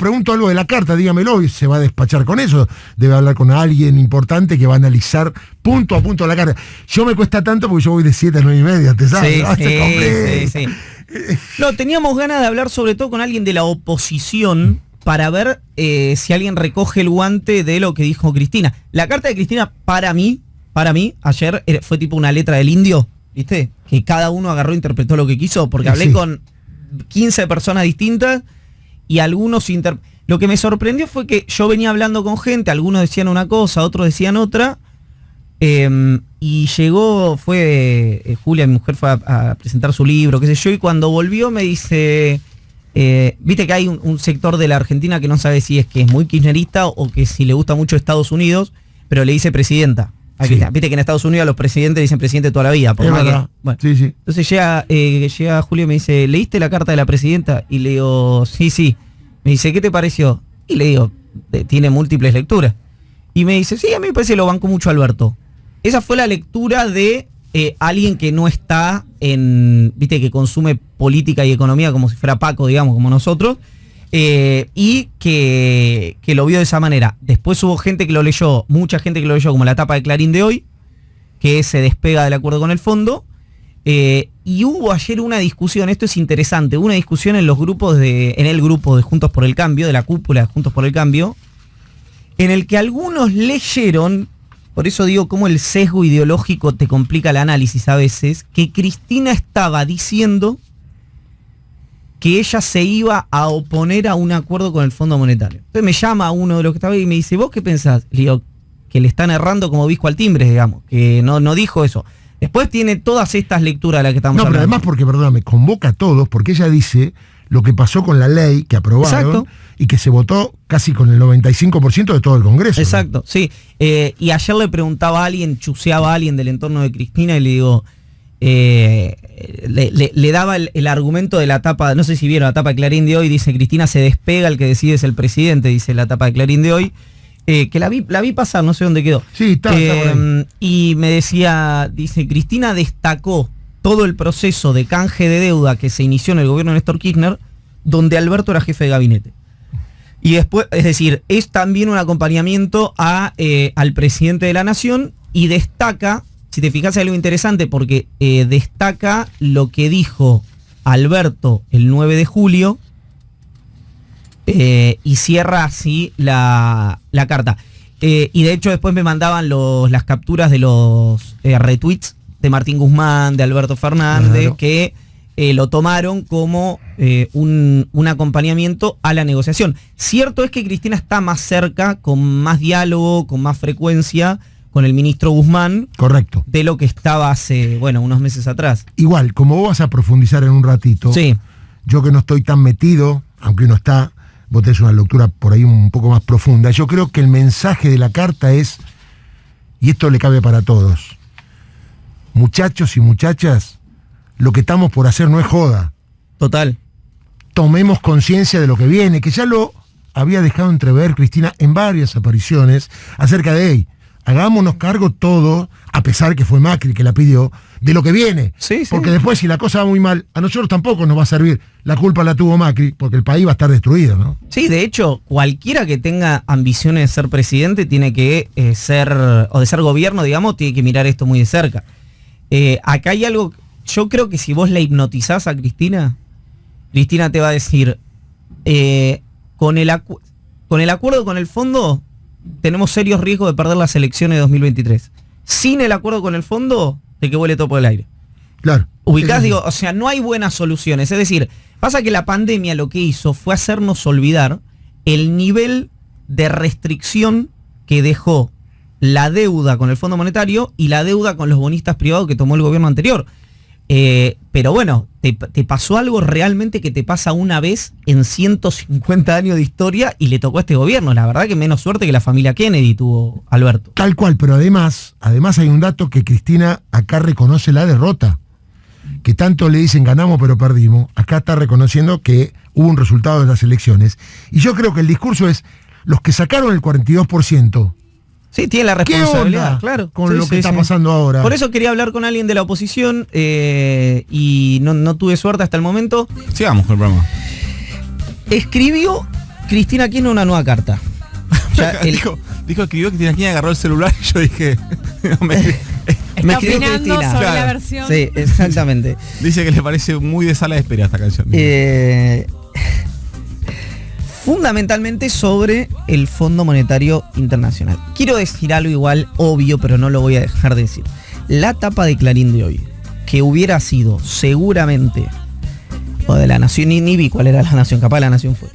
pregunto algo de la carta, dígamelo, y se va a despachar con eso. Debe hablar con alguien importante que va a analizar punto a punto la carta. Yo me cuesta tanto porque yo voy de 7 a 9 y media, ¿te sabes? Sí. No, teníamos ganas de hablar sobre todo con alguien de la oposición para ver si alguien recoge el guante de lo que dijo Cristina. La carta de Cristina, para mí, ayer fue tipo una letra del indio, ¿viste? Que cada uno agarró e interpretó lo que quiso, porque hablé con 15 personas distintas y algunos lo que me sorprendió fue que yo venía hablando con gente, algunos decían una cosa, otros decían otra, y llegó, Julia, mi mujer, fue a presentar su libro, qué sé yo, y cuando volvió me dice, viste que hay un sector de la Argentina que no sabe si es que es muy kirchnerista o que si le gusta mucho Estados Unidos, pero le dice presidenta. Sí. Viste que en Estados Unidos los presidentes dicen presidente toda la vida. Por más que, bueno. Sí. Entonces llega Julio y me dice, ¿leíste la carta de la presidenta? Y le digo, sí. Me dice, ¿qué te pareció? Y le digo, tiene múltiples lecturas. Y me dice, sí, a mí me parece que lo banco mucho Alberto. Esa fue la lectura de alguien que no está viste, que consume política y economía como si fuera Paco, digamos, como nosotros. Y que lo vio de esa manera. Después hubo gente que lo leyó, mucha gente que lo leyó como la tapa de Clarín de hoy, que se despega del acuerdo con el fondo, y hubo ayer una discusión, esto es interesante, una discusión en el grupo de Juntos por el Cambio, de la cúpula de Juntos por el Cambio, en el que algunos leyeron, por eso digo cómo el sesgo ideológico te complica el análisis a veces, que Cristina estaba diciendo que ella se iba a oponer a un acuerdo con el Fondo Monetario. Entonces me llama uno de los que estaba ahí y me dice, ¿vos qué pensás? Le digo, que le están errando como visco al timbre, digamos, que no dijo eso. Después tiene todas estas lecturas de las que estamos hablando. No, pero además porque, perdóname, convoca a todos, porque ella dice lo que pasó con la ley que aprobaron. Exacto. Y que se votó casi con el 95% de todo el Congreso. Exacto, ¿no? Sí. Y ayer le preguntaba a alguien, chuseaba a alguien del entorno de Cristina y le digo... le daba el argumento de la tapa, no sé si vieron la tapa de Clarín de hoy, dice Cristina se despega, el que decide es el presidente, dice la tapa de Clarín de hoy, que la vi pasar, no sé dónde quedó. Sí, está y me decía, dice, Cristina destacó todo el proceso de canje de deuda que se inició en el gobierno de Néstor Kirchner, donde Alberto era jefe de gabinete. Y después, es decir, es también un acompañamiento al presidente de la Nación y destaca, si te fijas, algo interesante porque destaca lo que dijo Alberto el 9 de julio y cierra así la carta. Y de hecho después me mandaban las capturas de los retweets de Martín Guzmán, de Alberto Fernández, claro, que lo tomaron como un acompañamiento a la negociación. Cierto es que Cristina está más cerca, con más diálogo, con más frecuencia, con el ministro Guzmán. Correcto. De lo que estaba hace, unos meses atrás. Igual, como vos vas a profundizar en un ratito, sí, yo que no estoy tan metido, aunque uno está, vos tenés una lectura por ahí un poco más profunda, yo creo que el mensaje de la carta es, y esto le cabe para todos, muchachos y muchachas, lo que estamos por hacer no es joda. Total. Tomemos conciencia de lo que viene, que ya lo había dejado entrever Cristina en varias apariciones acerca de él. Hagámonos cargo todo, a pesar que fue Macri que la pidió, de lo que viene. Sí, sí. Porque después, si la cosa va muy mal, a nosotros tampoco nos va a servir. La culpa la tuvo Macri, porque el país va a estar destruido, ¿no? Sí, de hecho, cualquiera que tenga ambiciones de ser presidente tiene que ser, o de ser gobierno, digamos, tiene que mirar esto muy de cerca. Acá hay algo, yo creo que si vos la hipnotizás a Cristina, Cristina te va a decir, con el acuerdo con el fondo, tenemos serios riesgos de perder las elecciones de 2023. Sin el acuerdo con el fondo, de que vuele todo por el aire. Claro. Ubicás, digo, o sea, no hay buenas soluciones. Es decir, pasa que la pandemia lo que hizo fue hacernos olvidar el nivel de restricción que dejó la deuda con el Fondo Monetario y la deuda con los bonistas privados que tomó el gobierno anterior. Pero bueno, te pasó algo realmente que te pasa una vez en 150 años de historia y le tocó a este gobierno. La verdad que menos suerte que la familia Kennedy tuvo Alberto. Tal cual, pero además hay un dato que Cristina acá reconoce la derrota. Que tanto le dicen ganamos pero perdimos. Acá está reconociendo que hubo un resultado de las elecciones. Y yo creo que el discurso es, los que sacaron el 42%... Sí, tiene la responsabilidad, claro. Con lo que está pasando ahora. Por eso quería hablar con alguien de la oposición y no tuve suerte hasta el momento. Sigamos con el programa. Escribió Cristina Kirchner una nueva carta. Dijo, escribió Cristina Kirchner, agarró el celular y yo dije... me escribió Cristina. Sobre la versión. Sí, exactamente. Dice que le parece muy de sala de espera esta canción. Fundamentalmente sobre el Fondo Monetario Internacional. Quiero decir algo igual obvio, pero no lo voy a dejar de decir. La tapa de Clarín de hoy, que hubiera sido seguramente, o de La Nación, ni vi cuál era La Nación, capaz La Nación fue,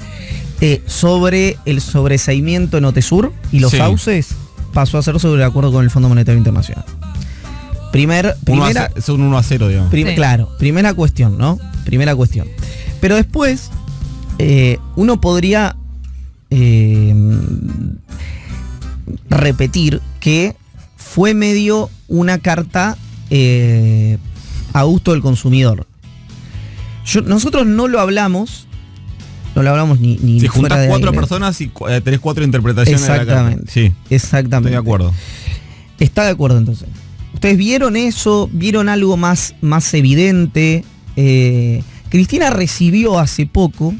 sobre el sobreseimiento en Otesur y los sauces, pasó a ser sobre el acuerdo con el Fondo Monetario Internacional. Primera, son 1-0, digamos. Claro, primera cuestión, ¿no? Primera cuestión. Pero después, uno podría repetir que fue medio una carta a gusto del consumidor. Nosotros no lo hablamos ni si juntas 4 aire. personas y tenés 4 interpretaciones de la carta. Sí, exactamente. Estoy de acuerdo. Está de acuerdo entonces. ¿Ustedes vieron eso? ¿Vieron algo más evidente? Cristina recibió hace poco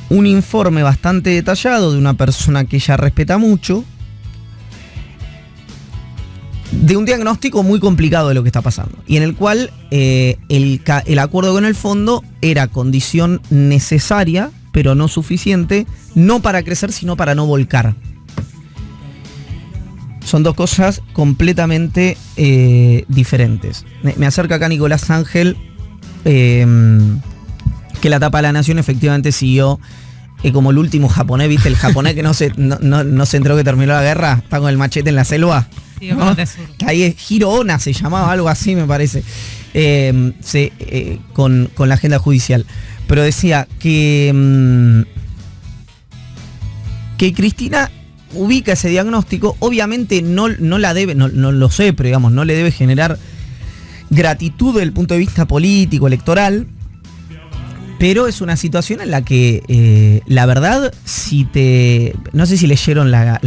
un informe bastante detallado de una persona que ella respeta mucho, de un diagnóstico muy complicado de lo que está pasando, y en el cual el acuerdo con el fondo era condición necesaria, pero no suficiente, no para crecer, sino para no volcar. Son dos cosas completamente diferentes. Me acerca acá Nicolás Ángel, que la tapa de La Nación efectivamente siguió como el último japonés, ¿viste? El japonés que no se enteró que terminó la guerra, está con el machete en la selva. Sí, ¿no? Ahí es Hiro Ona, se llamaba, algo así me parece, con la agenda judicial. Pero decía que Cristina ubica ese diagnóstico, obviamente no la debe, no lo sé, pero digamos, no le debe generar gratitud desde el punto de vista político, electoral, pero es una situación en la que la verdad, no sé si leyeron la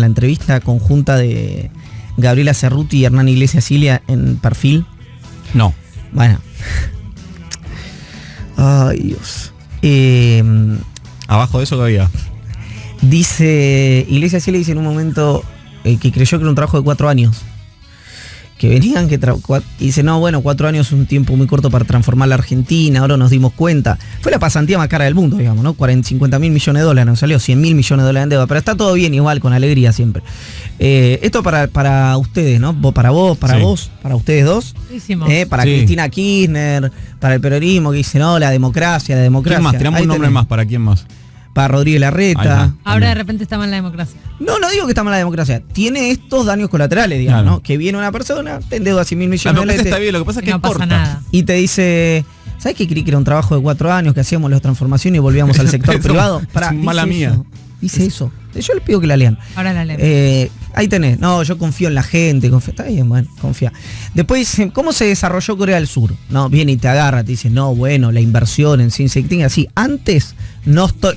entrevista conjunta de Gabriela Cerruti y Hernán Iglesias Cilia en Perfil. No. Bueno. Ay, Dios. Abajo de eso que había. Dice, Iglesias Cilia dice en un momento que creyó que era un trabajo de 4 años. Que venían, y dice, no, bueno, 4 años es un tiempo muy corto para transformar la Argentina, ahora nos dimos cuenta. Fue la pasantía más cara del mundo, digamos, ¿no? 50.000 millones de dólares, nos salió 100.000 millones de dólares en deuda, pero está todo bien igual, con alegría siempre. Esto para ustedes, ¿no? Para vos, para ustedes dos. Para Cristina Kirchner, para el peronismo, que dice, no, la democracia. ¿Quién más? Tiramos un nombre más, ¿para quién más? Para Rodríguez Larreta. Ahora de repente está mal la democracia. No digo que está mal la democracia. Tiene estos daños colaterales, digamos, claro, ¿no? Que viene una persona, te endeuda 100.000 millones de dólares. Está bien, lo que pasa es que no pasa nada. Y te dice, ¿sabes qué? Creí que era un trabajo de 4 años, que hacíamos las transformaciones y volvíamos al sector privado. Mala mía. Dice eso. Yo les pido que la lean. Ahora la leemos. Ahí tenés. No, yo confío en la gente. Está bien, bueno, confía. Después dice, ¿cómo se desarrolló Corea del Sur? No, viene y te agarra, te dice, no, bueno, la inversión en ciencia y técnica. Así, antes,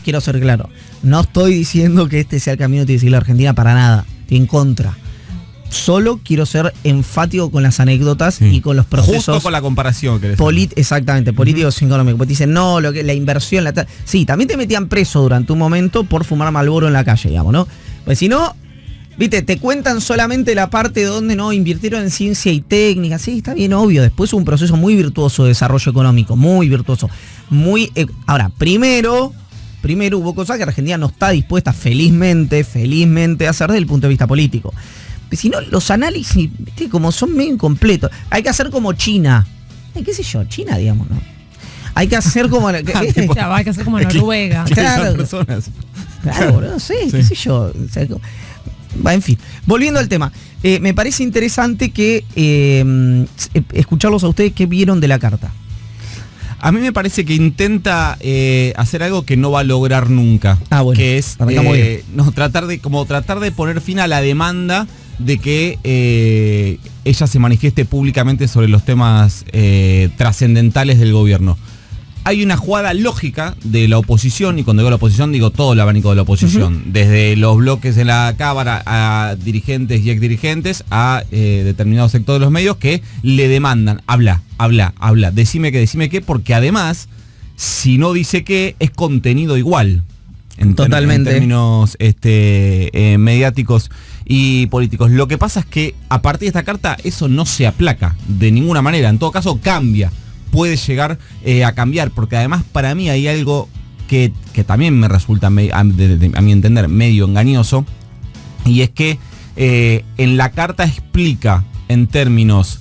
quiero ser claro, no estoy diciendo que este sea el camino que tiene que seguir la Argentina para nada. Estoy en contra. Solo quiero ser enfático con las anécdotas y con los procesos. Justo con la comparación. Exactamente, políticos y económicos. Porque te dicen, no, la inversión. Sí, también te metían preso durante un momento por fumar Marlboro en la calle, digamos, ¿no? Pues si no, viste, te cuentan solamente la parte donde no invirtieron en ciencia y técnica. Sí, está bien, obvio. Después hubo un proceso muy virtuoso de desarrollo económico, muy virtuoso. Ahora, primero hubo cosas que Argentina no está dispuesta felizmente a hacer desde el punto de vista político. Si no, los análisis, ¿viste? Como son medio incompletos. Hay que hacer como China. ¿Qué sé yo? China, digamos, ¿no? Hay que hacer como... hay que hacer como Noruega. Claro, no sé, qué sé yo. O sea, en fin, volviendo al tema. Me parece interesante que escucharlos a ustedes qué vieron de la carta. A mí me parece que intenta hacer algo que no va a lograr nunca. Bueno, que es tratar de poner fin a la demanda de que ella se manifieste públicamente sobre los temas trascendentales del gobierno. Hay una jugada lógica de la oposición, y cuando digo la oposición digo todo el abanico de la oposición, desde los bloques de la Cámara a dirigentes y exdirigentes a determinados sectores de los medios que le demandan, habla, decime qué, porque además si no dice qué, es contenido igual. Totalmente. En términos mediáticos y políticos. Lo que pasa es que a partir de esta carta eso no se aplaca de ninguna manera. En todo caso cambia. Puede llegar a cambiar. Porque además para mí hay algo que también me resulta, a mi entender, medio engañoso. Y es que en la carta explica en términos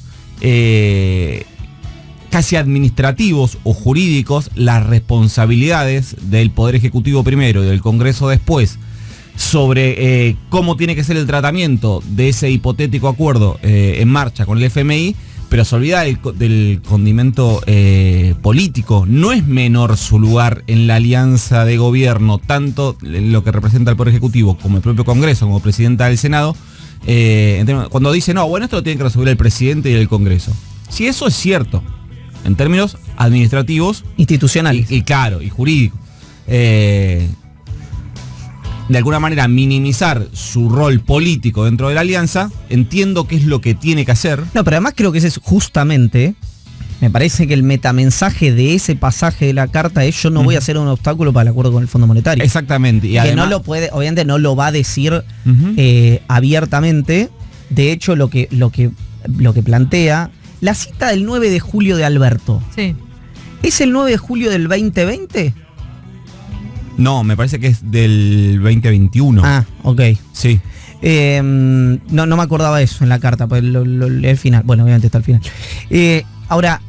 casi administrativos o jurídicos las responsabilidades del Poder Ejecutivo primero y del Congreso después sobre cómo tiene que ser el tratamiento de ese hipotético acuerdo en marcha con el FMI, pero se olvida del condimento político. No es menor su lugar en la alianza de gobierno, tanto en lo que representa el Poder Ejecutivo como el propio Congreso, como presidenta del Senado, cuando dice, no, bueno, esto lo tiene que resolver el presidente y el Congreso. Si eso es cierto, en términos administrativos, institucionales y claro, y jurídicos, de alguna manera minimizar su rol político dentro de la alianza, entiendo que es lo que tiene que hacer. No, pero además creo que ese es justamente, me parece que el metamensaje de ese pasaje de la carta es: yo no voy a hacer un obstáculo para el acuerdo con el Fondo Monetario. Exactamente. Y que además, no lo puede, obviamente no lo va a decir abiertamente. De hecho, lo que plantea la cita del 9 de julio de Alberto. Sí. ¿Es el 9 de julio del 2020? no, me parece que es del 2021. Ah, ok. Sí. No me acordaba eso en la carta, pues lo leí al final. Bueno, obviamente está al final. Ahora,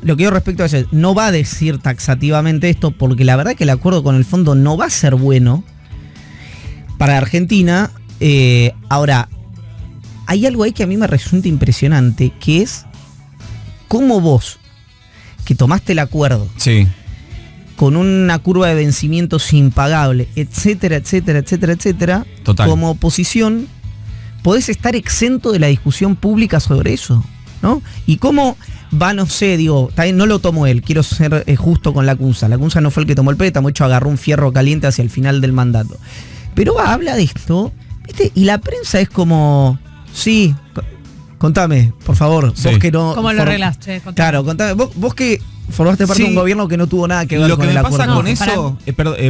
lo que yo respecto a eso, no va a decir taxativamente esto, porque la verdad es que el acuerdo con el fondo no va a ser bueno para Argentina. Ahora, hay algo ahí que a mí me resulta impresionante, que es cómo vos, que tomaste el acuerdo, Sí. con una curva de vencimientos impagable, etcétera, etcétera, etcétera, etcétera, Total. como oposición, podés estar exento de la discusión pública sobre eso, ¿no? Y cómo va, no sé, digo, también no lo tomó él, quiero ser justo con la Cunza. La Cunza no fue el que tomó el préstamo, de hecho agarró un fierro caliente hacia el final del mandato. Pero habla de esto, ¿viste? Y la prensa es como, sí, contame, por favor, Sí. vos que no... ¿Cómo lo arreglaste? Contame. Claro, contame, vos que formaste parte Sí. de un gobierno que no tuvo nada que ver Lo con que el me acuerdo. pasa con No, eso,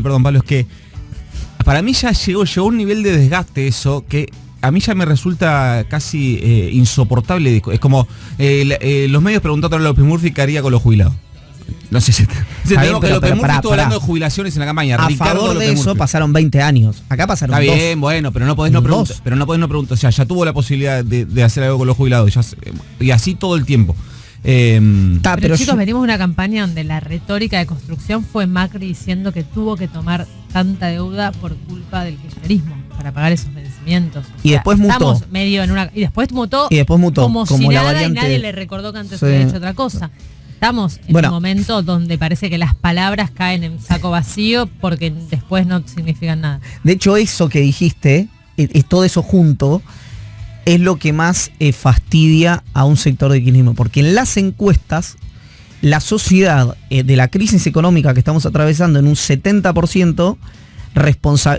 perdón Pablo, es que para mí ya llegó a un nivel de desgaste eso que a mí ya me resulta casi insoportable. Es como los medios preguntando a López Murphy qué haría con los jubilados. No sé si tenemos que López Murphy estuvo hablando de jubilaciones en la campaña. A Ricardo favor de López eso Murphy. pasaron 20 años. Acá pasaron Está 2. bien, bueno, pero no podés no preguntar. Dos. Pero no podés no preguntar. O sea, ya tuvo la posibilidad de hacer algo con los jubilados. Y así todo el tiempo. Pero chicos, venimos de una campaña donde la retórica de construcción fue Macri diciendo que tuvo que tomar tanta deuda por culpa del kirchnerismo para pagar esos vencimientos. Y después mutó. Estamos medio en una... Y después mutó, como si la nada, variante. y nadie le recordó que antes Sí. había hecho otra cosa. Estamos en un momento donde parece que las palabras caen en saco vacío porque después no significan nada. De hecho, eso que dijiste, es todo eso junto, es lo que más fastidia a un sector de kirchnerismo. Porque en las encuestas, la sociedad de la crisis económica que estamos atravesando en un 70%,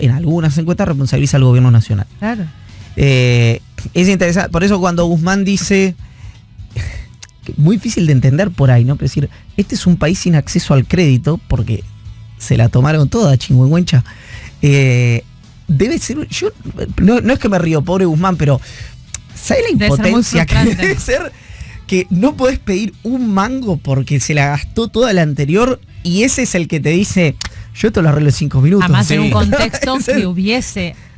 en algunas encuestas responsabiliza al gobierno nacional. Claro. Es interesante, por eso cuando Guzmán dice, muy difícil de entender por ahí, ¿no? Pero decir, este es un país sin acceso al crédito, porque se la tomaron toda, chingüengüencha. Debe ser, yo no es que me río, pobre Guzmán, pero ¿sabes la impotencia que debe ser? Que no podés pedir un mango porque se la gastó toda la anterior y ese es el que te dice, yo te lo arreglo en 5 minutos. Además, en un contexto que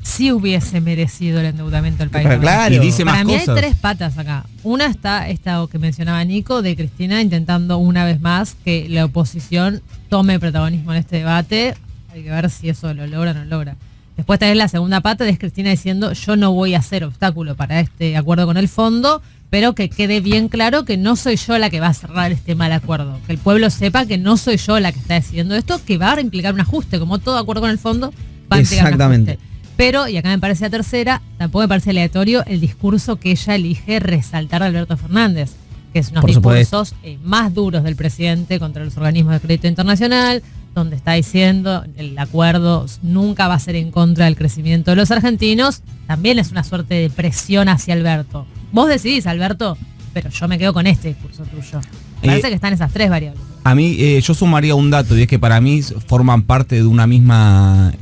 sí hubiese merecido el endeudamiento del país. Pero claro. Y dice Para más mí cosas. hay 3 patas acá. Una está esta que mencionaba Nico, de Cristina intentando una vez más que la oposición tome protagonismo en este debate. Hay que ver si eso lo logra o no lo logra. Después tenés la segunda pata, de Cristina diciendo, yo no voy a ser obstáculo para este acuerdo con el fondo, pero que quede bien claro que no soy yo la que va a cerrar este mal acuerdo. Que el pueblo sepa que no soy yo la que está decidiendo esto, que va a implicar un ajuste, como todo acuerdo con el fondo va a implicar un ajuste. Pero, y acá me parece la tercera, tampoco me parece aleatorio el discurso que ella elige resaltar de Alberto Fernández, que es unos discursos más duros del presidente contra los organismos de crédito internacional, donde está diciendo el acuerdo nunca va a ser en contra del crecimiento de los argentinos. También es una suerte de presión hacia Alberto. Vos decidís, Alberto, pero yo me quedo con este discurso tuyo. Parece que están esas 3 variables. A mí, yo sumaría un dato, y es que para mí forman parte de una misma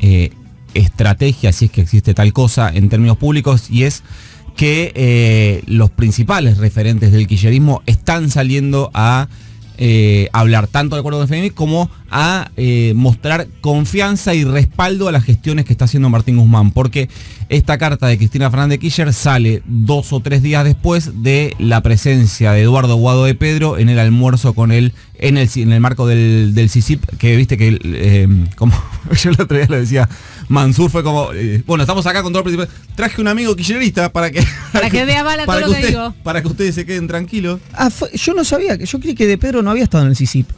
estrategia, si es que existe tal cosa en términos públicos, y es que los principales referentes del kirchnerismo están saliendo a hablar tanto del acuerdo con el FMI como a mostrar confianza y respaldo a las gestiones que está haciendo Martín Guzmán, porque esta carta de Cristina Fernández de Kirchner sale 2 o 3 días después de la presencia de Eduardo Guado de Pedro en el almuerzo con él en el marco del CICIP, que viste que como yo el otro día lo decía, Mansur fue como, bueno, estamos acá con todo el principal, traje un amigo kirchnerista para que vea bala todo lo que digo. Para que ustedes se queden tranquilos. Yo no sabía, yo creí que de Pedro no había estado en el CICIP.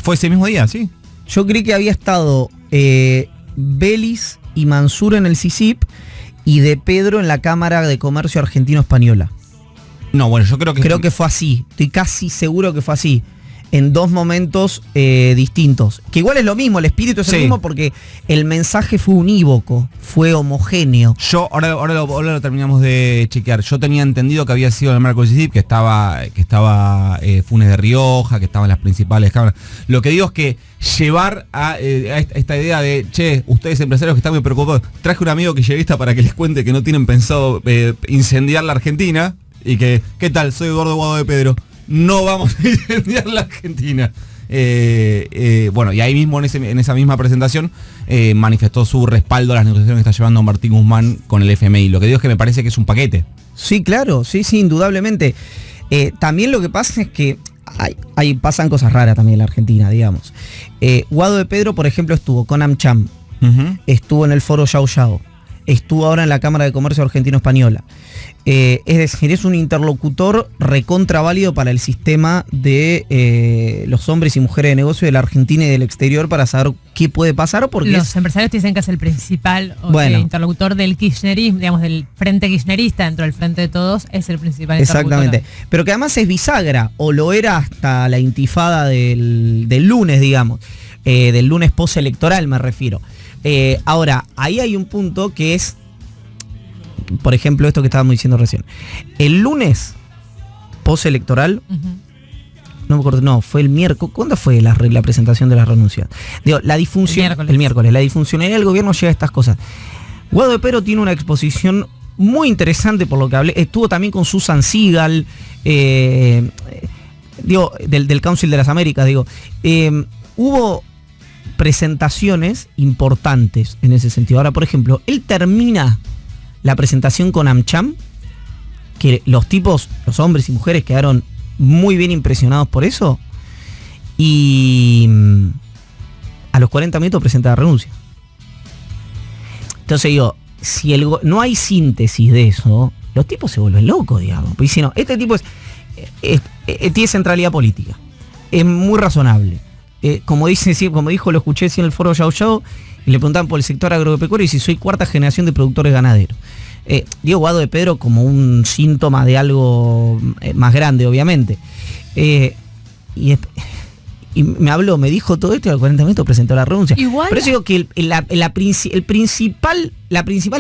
Fue ese mismo día, sí. Yo creí que había estado Belis y Mansur en el CICIP y de Pedro en la Cámara de Comercio Argentino-Española. No, bueno, yo creo que fue así. Estoy casi seguro que fue así. En 2 momentos distintos. Que igual es lo mismo, el espíritu es el mismo porque el mensaje fue unívoco, fue homogéneo. Yo, ahora lo terminamos de chequear. Yo tenía entendido que había sido en el marco del CICIP, que estaba Funes de Rioja, que estaban las principales cámaras. Lo que digo es que llevar a esta idea de, che, ustedes empresarios que están muy preocupados, traje un amigo kirchnerista para que les cuente que no tienen pensado incendiar la Argentina y que, ¿qué tal? Soy Eduardo Guado de Pedro. No vamos a incendiar la Argentina. Bueno, y ahí mismo en esa misma presentación manifestó su respaldo a las negociaciones que está llevando Martín Guzmán con el FMI. Lo que digo es que me parece que es un paquete. Sí, claro, sí, indudablemente. También lo que pasa es que pasan cosas raras también en la Argentina, digamos. Guado de Pedro, por ejemplo, estuvo con AmCham, estuvo en el foro Yao Yao, estuvo ahora en la Cámara de Comercio Argentino-Española. Es decir, es un interlocutor recontraválido para el sistema de los hombres y mujeres de negocio de la Argentina y del exterior para saber qué puede pasar. Porque los empresarios te dicen que es el principal interlocutor del kirchnerismo, digamos, del frente kirchnerista dentro del frente de todos, es el principal interlocutor. Exactamente. Pero que además es bisagra, o lo era hasta la intifada del lunes, digamos, del lunes postelectoral me refiero. Ahora, ahí hay un punto que es, por ejemplo, esto que estábamos diciendo recién. El lunes postelectoral, no me acuerdo, no, fue el miércoles. ¿Cuándo fue la presentación de las renuncias? Digo, la disfunción. El miércoles. La disfuncionalidad del gobierno llega a estas cosas. Guado de Pedro tiene una exposición muy interesante por lo que hablé. Estuvo también con Susan Sigal, del Council de las Américas, hubo presentaciones importantes en ese sentido. Ahora, por ejemplo, él termina la presentación con AmCham, que los hombres y mujeres quedaron muy bien impresionados por eso, y a los 40 minutos presenta la renuncia. Entonces digo, si no hay síntesis de eso, los tipos se vuelven locos, digamos. Porque si no, este tipo tiene centralidad política, es muy razonable. Como dijo, lo escuché en el foro Yao Yao, y le preguntaban por el sector agropecuario y si soy 4ª generación de productores ganaderos. Diego Guado de Pedro como un síntoma de algo más grande, obviamente. Y me dijo todo esto y a los 40 minutos presentó la renuncia. Igual. Por eso digo que la principal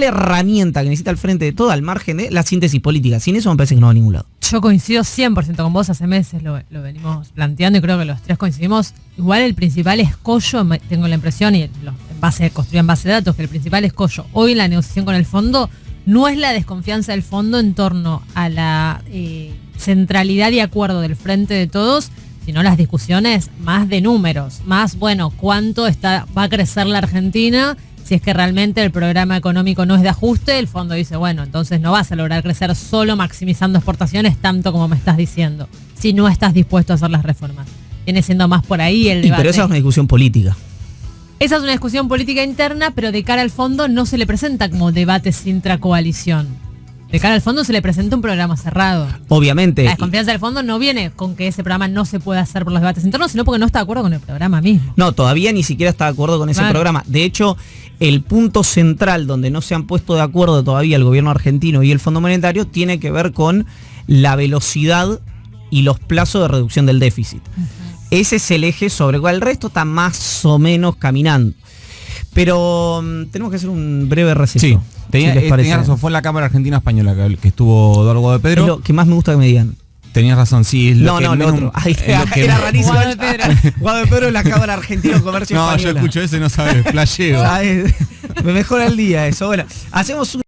herramienta que necesita el frente de todo, al margen de la síntesis política, sin eso me parece que no va a ningún lado. Yo coincido 100% con vos, hace meses lo venimos planteando y creo que los 3 coincidimos. Igual el principal escollo, tengo la impresión, y construían base de datos, que el principal escollo hoy en la negociación con el fondo no es la desconfianza del fondo en torno a la centralidad y acuerdo del frente de todos, sino las discusiones más de números, más, cuánto va a crecer la Argentina. Si es que realmente el programa económico no es de ajuste, el fondo dice, entonces no vas a lograr crecer solo maximizando exportaciones tanto como me estás diciendo, si no estás dispuesto a hacer las reformas. Viene siendo más por ahí el debate. Pero esa es una discusión política. Esa es una discusión política interna, pero de cara al fondo no se le presenta como debates intracoalición. De cara al fondo se le presenta un programa cerrado. Obviamente. La desconfianza del fondo no viene con que ese programa no se pueda hacer por los debates internos, sino porque no está de acuerdo con el programa mismo. No, todavía ni siquiera está de acuerdo con ese programa. De hecho, el punto central donde no se han puesto de acuerdo todavía el gobierno argentino y el Fondo Monetario tiene que ver con la velocidad y los plazos de reducción del déficit. Ese es el eje sobre el cual el resto está más o menos caminando. Pero tenemos que hacer un breve receso. Sí, tenía razón, fue en la Cámara Argentina-Española que estuvo Eduardo Guado de Pedro. Es lo que más me gusta que me digan. Tenías razón, sí. Es lo No, que el otro. Ahí es lo que era no- rarísimo. Guado de Pedro. Guado de Pedro, la Cámara Argentina de Comercio No, yo Española. escucho eso y no sabes, flasheo. Me mejora el día eso. Bueno, hacemos un